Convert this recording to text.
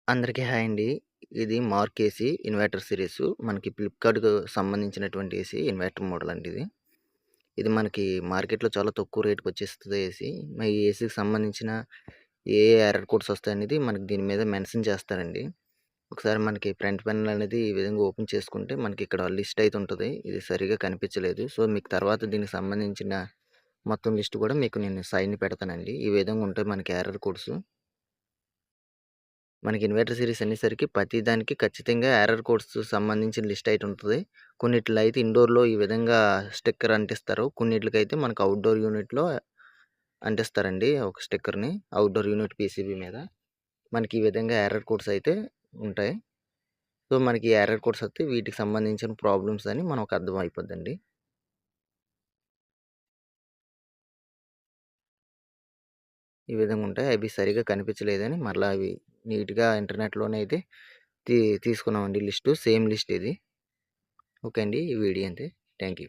అందరికీ హాయ్ అండి. ఇది మార్క్ ఏసీ ఇన్వర్టర్ సిరీసు. మనకి ఫ్లిప్‌కార్ట్‌కు సంబంధించినటువంటి ఏసీ ఇన్వర్టర్ మోడల్ అండి ఇది. ఇది మనకి మార్కెట్‌లో చాలా తక్కువ రేట్‌కొచ్చేస్తది ఏసీ. ఈ ఏసీకి సంబంధించిన ఏ ఎర్రర్ కోడ్స్ వస్తాయనేది మనకి దీని మీద మెన్షన్ చేస్తారండి. ఒకసారి మనకి ఫ్రంట్ పెనెల్ అనేది ఈ విధంగా ఓపెన్ చేసుకుంటే మనకి ఇక్కడ లిస్ట్ అయితే ఉంటది. ఇది సరిగ్గా కనిపించలేదు. సో, మీకు తర్వాత దీనికి సంబంధించిన మొత్తం లిస్ట్ కూడా మీకు నేను సైడ్‌న పెడతానండి. ఈ విధంగా ఉంటాయి మనకి ఎర్రర్ కోడ్స్. మనకి ఇన్వర్టర్ సీరీస్ అనేసరికి ప్రతి దానికి ఖచ్చితంగా ఎర్రర్ కోడ్స్ సంబంధించిన లిస్ట్ అయితే ఉంటది. కొన్నిట్లో అయితే ఇండోర్‌లో ఈ విధంగా స్టిక్కర్ అంటిస్తారు. కొన్నిట్లకైతే మనకు అవుట్‌డోర్ యూనిట్‌లో అంటిస్తారండి ఒక స్టిక్కర్‌ని. అవుట్‌డోర్ యూనిట్ పీసీబీ మీద. మనకి ఈ విధంగా ఎర్రర్ కోడ్స్ అయితే ఉంటాయి. సో, మనకి ఈ ఎర్రర్ కోడ్స్ వస్తే వీటికి సంబంధించిన ప్రాబ్లమ్స్ అని మనకు అర్థం అయిపోద్దండి. ఈ విధంగా ఉంటాయి. అవి సరిగ్గా కనిపించలేదని మరలా అవి నీట్‌గా ఇంటర్నెట్‌లోనే అయితే తీ తీసుకున్నామండి లిస్టు. సేమ్ లిస్ట్ ఇది. ఓకే అండి. ఈ వీడియో అంతే. Thank you.